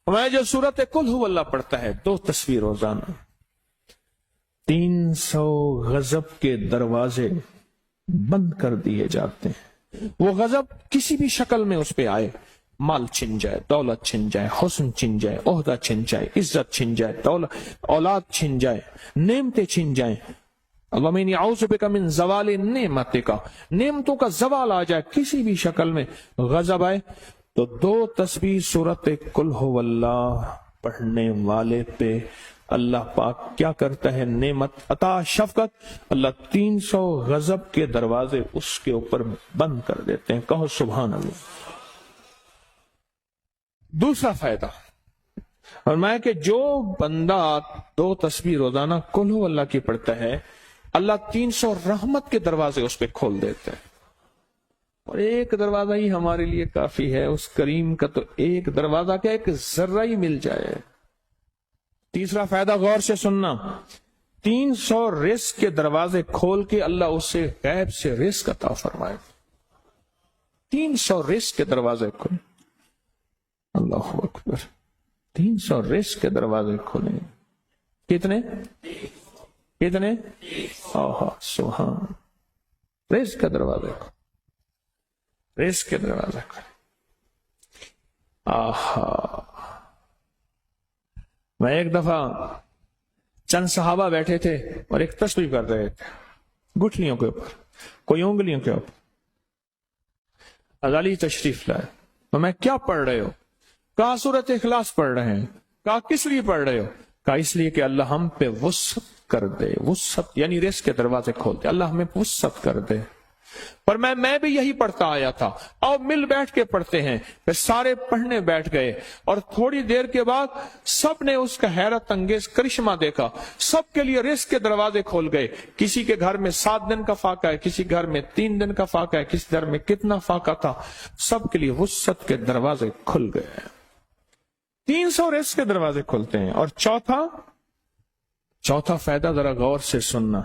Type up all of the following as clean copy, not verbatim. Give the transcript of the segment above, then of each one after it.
میں جو سورت قل ہو اللہ پڑھتا ہے 2 تسبیح روزانہ، 300 غضب کے دروازے بند کر دیے جاتے ہیں۔ وہ غضب کسی بھی شکل میں اس پہ آئے، مال چھن جائے، دولت چھن جائے، حسن چھن جائے، عہدہ چھن جائے، عزت چھن جائے، دولت اولاد چھن جائے، نعمتیں چھن جائیں، اللہم انی اعوذ بک من زوال نعمتک، نعمتوں کا زوال آ جائے، کسی بھی شکل میں غضب آئے، تو 2 تسبیح سورت قل ہو اللہ پڑھنے والے پہ اللہ پاک کیا کرتا ہے؟ نعمت عطا شفقت، اللہ 300 غضب کے دروازے اس کے اوپر بند کر دیتے ہیں۔ کہو سبحان اللہ۔ دوسرا فائدہ فرمایا کہ جو بندہ 2 تسبیح روزانہ قل ہو اللہ کی پڑھتا ہے، اللہ 300 رحمت کے دروازے اس پہ کھول دیتے ہیں، اور ایک دروازہ ہی ہمارے لیے کافی ہے، اس کریم کا تو ایک دروازہ کیا، ایک ذرہ ہی مل جائے۔ تیسرا فائدہ غور سے سننا، 300 رزق کے دروازے کھول کے اللہ اسے غیب سے رزق عطا فرمائے۔ 300 رزق کے دروازے کھولے، اللہ اکبر، 300 رزق کے دروازے کھولے۔ کتنے؟ آہا سبحان، رزق کے دروازے کھولے، رزق کے دروازے کھولے۔ آہا، میں ایک دفعہ چند صحابہ بیٹھے تھے اور ایک تسبیح کر رہے تھے، گٹھلیوں کے اوپر، کوئی انگلیوں کے اوپر۔ غالی تشریف لائے تو میں کیا پڑھ رہے ہو؟ کہا سورۃ اخلاص پڑھ رہے ہیں۔ کہا کس لیے پڑھ رہے ہو؟ کہا اس لیے کہ اللہ ہم پہ وسعت کر دے، وسعت یعنی رزق کے دروازے کھول دے، اللہ ہمیں وسعت کر دے۔ پر میں بھی یہی پڑھتا آیا تھا، اور مل بیٹھ کے پڑھتے ہیں۔ پھر سارے پڑھنے بیٹھ گئے، اور تھوڑی دیر کے بعد سب نے اس کا حیرت انگیز کرشمہ دیکھا، سب کے لیے رزق کے دروازے کھول گئے۔ کسی کے گھر میں 7 دن کا فاقہ ہے، کسی گھر میں 3 دن کا فاقہ ہے، کسی گھر میں کتنا فاقہ تھا، سب کے لیے وسعت کے دروازے کھل گئے۔ 300 رزق کے دروازے کھلتے ہیں۔ اور چوتھا فائدہ ذرا غور سے سننا،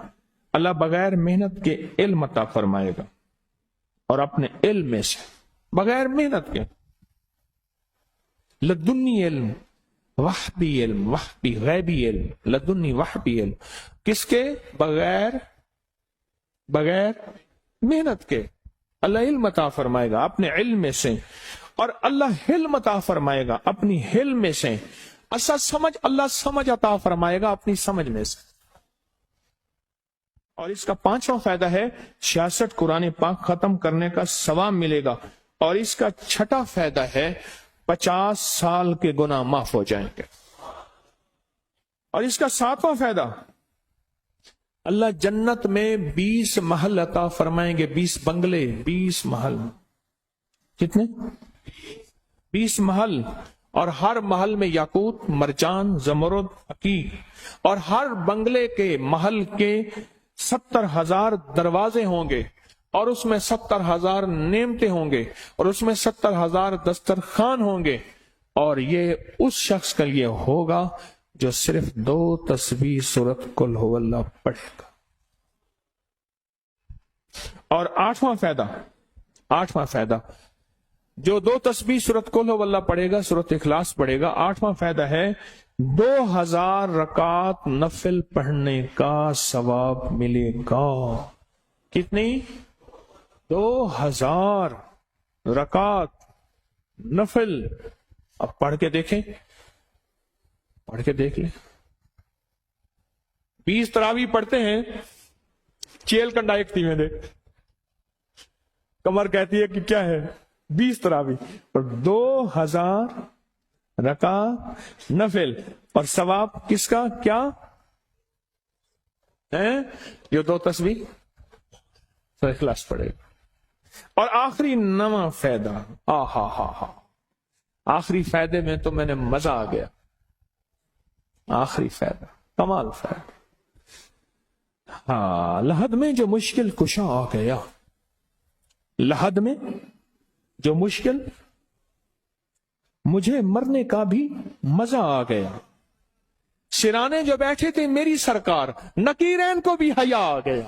اللہ بغیر محنت کے علم عطا فرمائے گا، اور اپنے علم میں سے بغیر محنت کے، لدنی علم، وحبی علم، وحبی غیبی علم، لدنی وحبی علم، کس کے؟ بغیر محنت کے اللہ علم عطا فرمائے گا اپنے علم میں سے، اور اللہ حلم عطا فرمائے گا اپنی حلم میں سے، اللہ سمجھ عطا فرمائے گا اپنی سمجھ میں سے۔ اور اس کا 5واں فائدہ ہے 66 قرآن پاک ختم کرنے کا ثواب ملے گا۔ اور اس کا 6واں فائدہ ہے 50 سال کے گناہ معاف ہو جائیں گے۔ اور اس کا 7واں فائدہ، اللہ جنت میں 20 محل عطا فرمائیں گے، 20 بنگلے، 20 محل۔ کتنے؟ 20 محل، اور ہر محل میں یاقوت، مرجان، زمرد، عقیق، اور ہر بنگلے کے محل کے 70,000 دروازے ہوں گے، اور اس میں 70,000 نعمتیں ہوں گے، اور اس میں 70,000 دسترخوان ہوں گے، اور یہ اس شخص کے لیے ہوگا جو صرف 2 تسبیح سورۃ قل ہو اللہ پڑھے گا۔ اور 8واں فائدہ، جو 2 تسبیح سورۃ قل ہو اللہ پڑھے گا، سورۃ اخلاص پڑھے گا، 8واں فائدہ ہے 2000 رکعت نفل پڑھنے کا ثواب ملے گا۔ کتنی؟ 2000 رکعت نفل۔ اب پڑھ کے دیکھیں، پڑھ کے دیکھ لیں۔ 20 تراویح پڑھتے ہیں، چیل کنڈا ایک تھی میں دیکھ، کمر کہتی ہے کہ کیا ہے 20 تراویح، اور 2000 رکعت نفل، اور ثواب کس کا کیا ہے؟ یہ 2 تسبیح تو اخلاص پڑے گا۔ اور آخری 9واں فائدہ، آخری فائدے میں تو میں نے مزہ آ گیا۔ آخری فائدہ کمال فائدہ، لحد میں جو مشکل کشا آ گیا، لحد میں جو مشکل، مجھے مرنے کا بھی مزہ آ گیا، سرانے جو بیٹھے تھے میری سرکار، نکیرین کو بھی حیا آ گیا۔